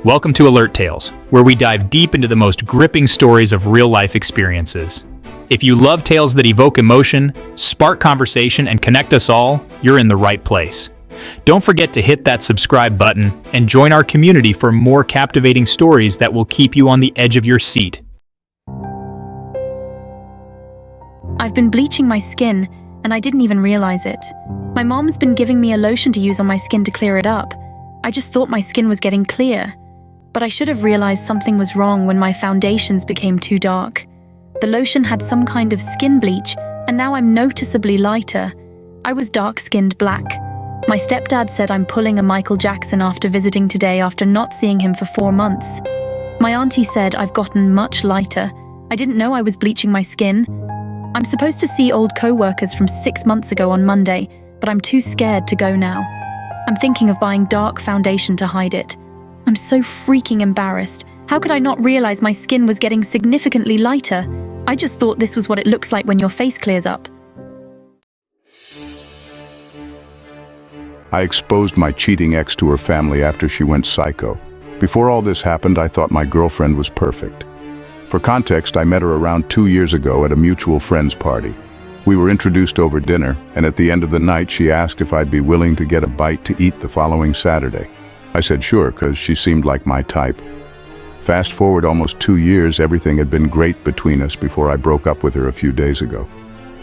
Welcome to Alert Tales, where we dive deep into the most gripping stories of real-life experiences. If you love tales that evoke emotion, spark conversation, and connect us all, you're in the right place. Don't forget to hit that subscribe button and join our community for more captivating stories that will keep you on the edge of your seat. I've been bleaching my skin, and I didn't even realize it. My mom's been giving me a lotion to use on my skin to clear it up. I just thought my skin was getting clear. But I should have realized something was wrong when my foundations became too dark. The lotion had some kind of skin bleach, and now I'm noticeably lighter. I was dark-skinned black. My stepdad said I'm pulling a Michael Jackson after visiting today after not seeing him for 4 months. My auntie said I've gotten much lighter. I didn't know I was bleaching my skin. I'm supposed to see old co-workers from 6 months ago on Monday, but I'm too scared to go now. I'm thinking of buying dark foundation to hide it. I'm so freaking embarrassed. How could I not realize my skin was getting significantly lighter? I just thought this was what it looks like when your face clears up. I exposed my cheating ex to her family after she went psycho. Before all this happened, I thought my girlfriend was perfect. For context, I met her around 2 years ago at a mutual friend's party. We were introduced over dinner, and at the end of the night, she asked if I'd be willing to get a bite to eat the following Saturday. I said sure, because she seemed like my type. Fast forward almost 2 years, everything had been great between us before I broke up with her a few days ago.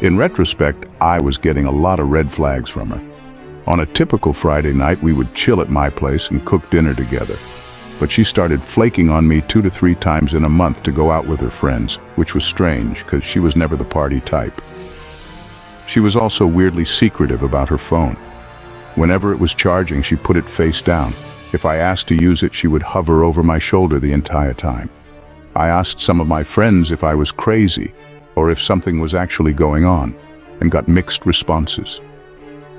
In retrospect, I was getting a lot of red flags from her. On a typical Friday night, we would chill at my place and cook dinner together. But she started flaking on me 2 to 3 times in a month to go out with her friends, which was strange because she was never the party type. She was also weirdly secretive about her phone. Whenever it was charging, she put it face down. If I asked to use it, she would hover over my shoulder the entire time. I asked some of my friends if I was crazy or if something was actually going on, and got mixed responses.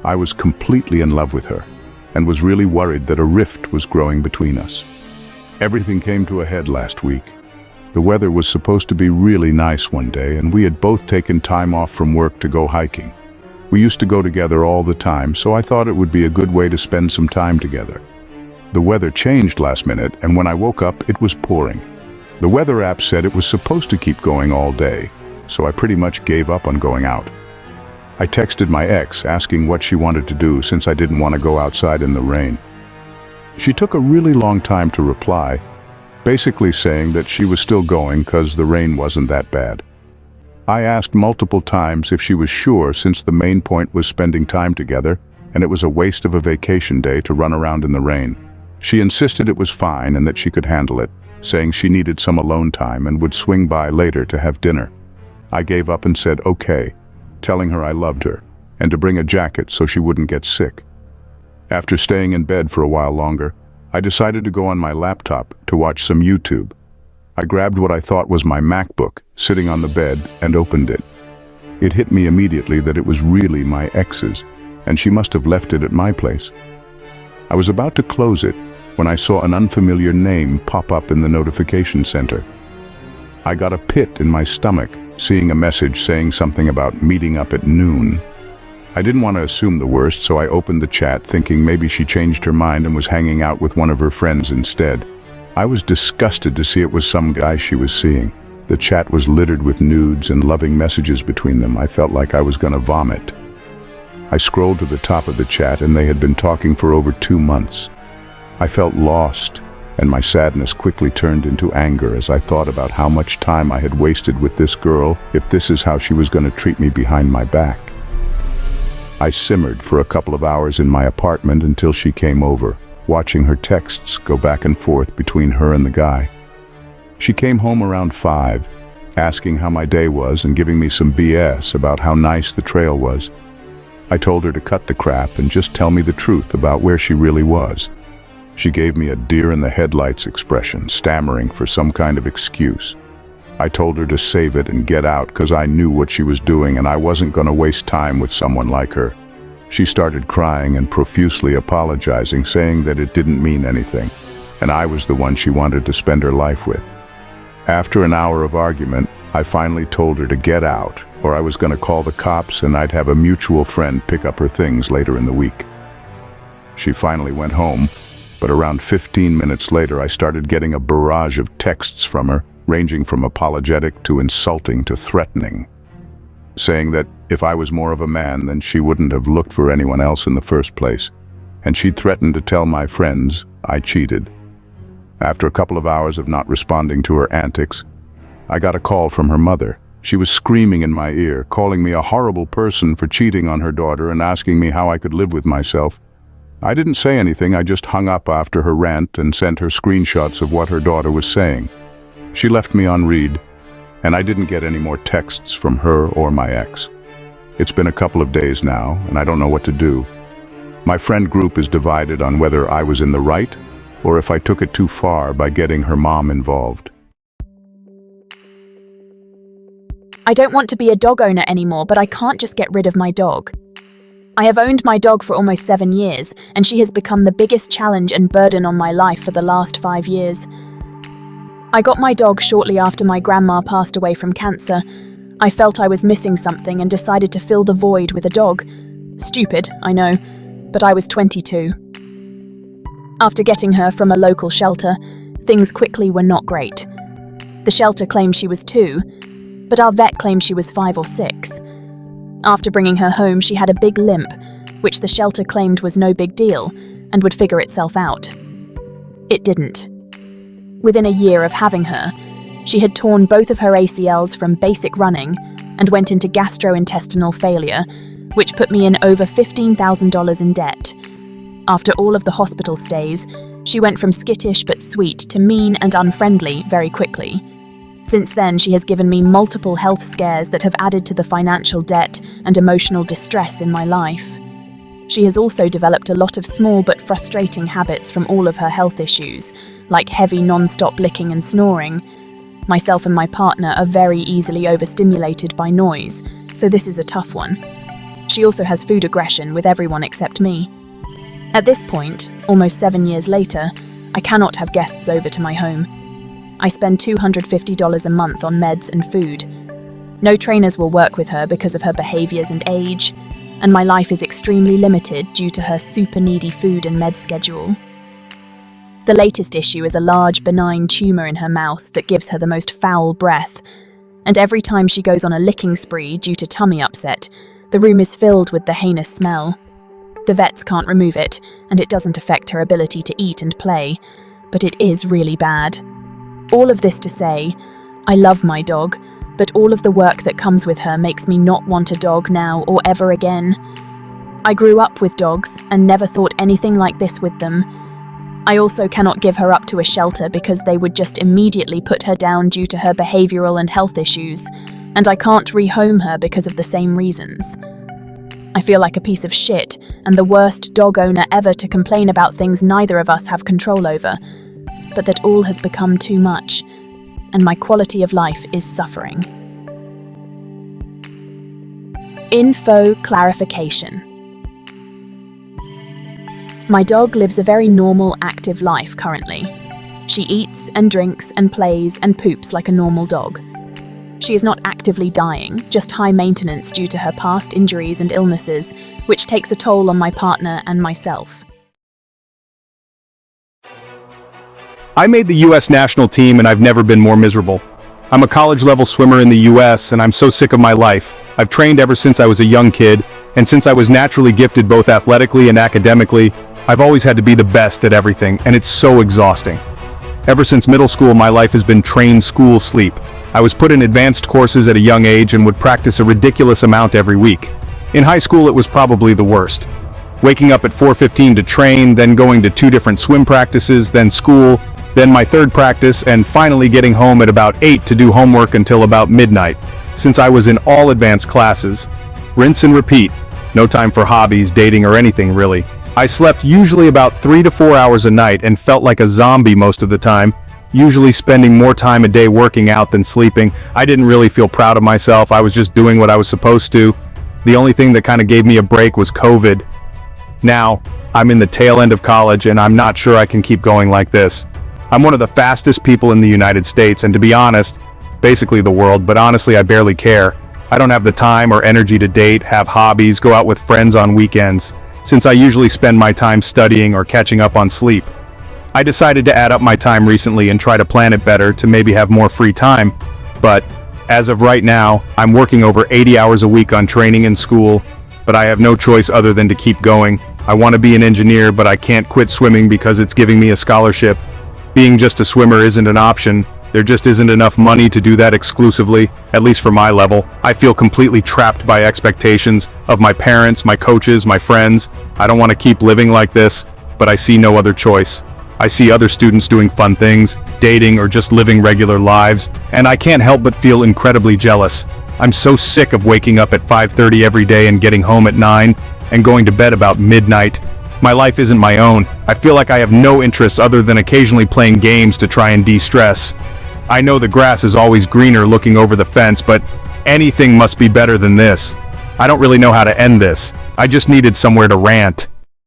I was completely in love with her and was really worried that a rift was growing between us. Everything came to a head last week. The weather was supposed to be really nice one day, and we had both taken time off from work to go hiking. We used to go together all the time, so I thought it would be a good way to spend some time together. The weather changed last minute, and when I woke up, it was pouring. The weather app said it was supposed to keep going all day, so I pretty much gave up on going out. I texted my ex asking what she wanted to do since I didn't want to go outside in the rain. She took a really long time to reply, basically saying that she was still going because the rain wasn't that bad. I asked multiple times if she was sure, since the main point was spending time together, and it was a waste of a vacation day to run around in the rain. She insisted it was fine and that she could handle it, saying she needed some alone time and would swing by later to have dinner. I gave up and said okay, telling her I loved her, and to bring a jacket so she wouldn't get sick. After staying in bed for a while longer, I decided to go on my laptop to watch some YouTube. I grabbed what I thought was my MacBook, sitting on the bed, and opened it. It hit me immediately that it was really my ex's, and she must have left it at my place. I was about to close it when I saw an unfamiliar name pop up in the notification center. I got a pit in my stomach, seeing a message saying something about meeting up at noon. I didn't want to assume the worst, so I opened the chat thinking maybe she changed her mind and was hanging out with one of her friends instead. I was disgusted to see it was some guy she was seeing. The chat was littered with nudes and loving messages between them. I felt like I was gonna vomit. I scrolled to the top of the chat, and they had been talking for over 2 months. I felt lost, and my sadness quickly turned into anger as I thought about how much time I had wasted with this girl if this is how she was going to treat me behind my back. I simmered for a couple of hours in my apartment until she came over, watching her texts go back and forth between her and the guy. She came home around 5, asking how my day was and giving me some BS about how nice the trail was. I told her to cut the crap and just tell me the truth about where she really was. She gave me a deer-in-the-headlights expression, stammering for some kind of excuse. I told her to save it and get out because I knew what she was doing and I wasn't going to waste time with someone like her. She started crying and profusely apologizing, saying that it didn't mean anything, and I was the one she wanted to spend her life with. After an hour of argument, I finally told her to get out, or I was going to call the cops and I'd have a mutual friend pick up her things later in the week. She finally went home, but around 15 minutes later I started getting a barrage of texts from her, ranging from apologetic to insulting to threatening, saying that if I was more of a man, then she wouldn't have looked for anyone else in the first place, and she'd threatened to tell my friends I cheated. After a couple of hours of not responding to her antics, I got a call from her mother. She was screaming in my ear, calling me a horrible person for cheating on her daughter and asking me how I could live with myself. I didn't say anything, I just hung up after her rant and sent her screenshots of what her daughter was saying. She left me on read, and I didn't get any more texts from her or my ex. It's been a couple of days now, and I don't know what to do. My friend group is divided on whether I was in the right or if I took it too far by getting her mom involved. I don't want to be a dog owner anymore, but I can't just get rid of my dog. I have owned my dog for almost 7 years, and she has become the biggest challenge and burden on my life for the last 5 years. I got my dog shortly after my grandma passed away from cancer. I felt I was missing something and decided to fill the void with a dog. Stupid, I know, but I was 22. After getting her from a local shelter, things quickly were not great. The shelter claimed she was 2, but our vet claimed she was 5 or 6. After bringing her home, she had a big limp, which the shelter claimed was no big deal and would figure itself out. It didn't. Within a year of having her, she had torn both of her ACLs from basic running and went into gastrointestinal failure, which put me in over $15,000 in debt. After all of the hospital stays, she went from skittish but sweet to mean and unfriendly very quickly. Since then, she has given me multiple health scares that have added to the financial debt and emotional distress in my life. She has also developed a lot of small but frustrating habits from all of her health issues, like heavy non-stop licking and snoring. Myself and my partner are very easily overstimulated by noise, so this is a tough one. She also has food aggression with everyone except me. At this point, almost 7 years later, I cannot have guests over to my home. I spend $250 a month on meds and food. No trainers will work with her because of her behaviors and age, and my life is extremely limited due to her super needy food and med schedule. The latest issue is a large benign tumor in her mouth that gives her the most foul breath, and every time she goes on a licking spree due to tummy upset, the room is filled with the heinous smell. The vets can't remove it, and it doesn't affect her ability to eat and play, but it is really bad. All of this to say, I love my dog, but all of the work that comes with her makes me not want a dog now or ever again. I grew up with dogs and never thought anything like this with them. I also cannot give her up to a shelter because they would just immediately put her down due to her behavioral and health issues, and I can't rehome her because of the same reasons. I feel like a piece of shit and the worst dog owner ever to complain about things neither of us have control over, but that all has become too much, and my quality of life is suffering. Info clarification. My dog lives a very normal, active life currently. She eats and drinks and plays and poops like a normal dog. She is not actively dying, just high maintenance due to her past injuries and illnesses, which takes a toll on my partner and myself. I made the US national team and I've never been more miserable. I'm a college-level swimmer in the US and I'm so sick of my life. I've trained ever since I was a young kid, and since I was naturally gifted both athletically and academically, I've always had to be the best at everything, and it's so exhausting. Ever since middle school, my life has been train school sleep. I was put in advanced courses at a young age and would practice a ridiculous amount every week. In high school, it was probably the worst. Waking up at 4:15 to train, then going to 2 different swim practices, then school, then my 3rd practice, and finally getting home at about 8 to do homework until about midnight, since I was in all advanced classes. Rinse and repeat. No time for hobbies, dating, or anything really. I slept usually about 3 to 4 hours a night and felt like a zombie most of the time, usually spending more time a day working out than sleeping. I didn't really feel proud of myself, I was just doing what I was supposed to. The only thing that kind of gave me a break was COVID. Now, I'm in the tail end of college and I'm not sure I can keep going like this. I'm one of the fastest people in the United States, and to be honest, basically the world, but honestly I barely care. I don't have the time or energy to date, have hobbies, go out with friends on weekends, since I usually spend my time studying or catching up on sleep. I decided to add up my time recently and try to plan it better to maybe have more free time, but as of right now, I'm working over 80 hours a week on training and school, but I have no choice other than to keep going. I want to be an engineer, but I can't quit swimming because it's giving me a scholarship. Being just a swimmer isn't an option. There just isn't enough money to do that exclusively, at least for my level. I feel completely trapped by expectations of my parents, my coaches, my friends. I don't want to keep living like this, but I see no other choice. I see other students doing fun things, dating, or just living regular lives, and I can't help but feel incredibly jealous. I'm so sick of waking up at 5:30 every day and getting home at 9, and going to bed about midnight. My life isn't my own. I feel like I have no interests other than occasionally playing games to try and de-stress. I know the grass is always greener looking over the fence, but anything must be better than this. I don't really know how to end this. I just needed somewhere to rant.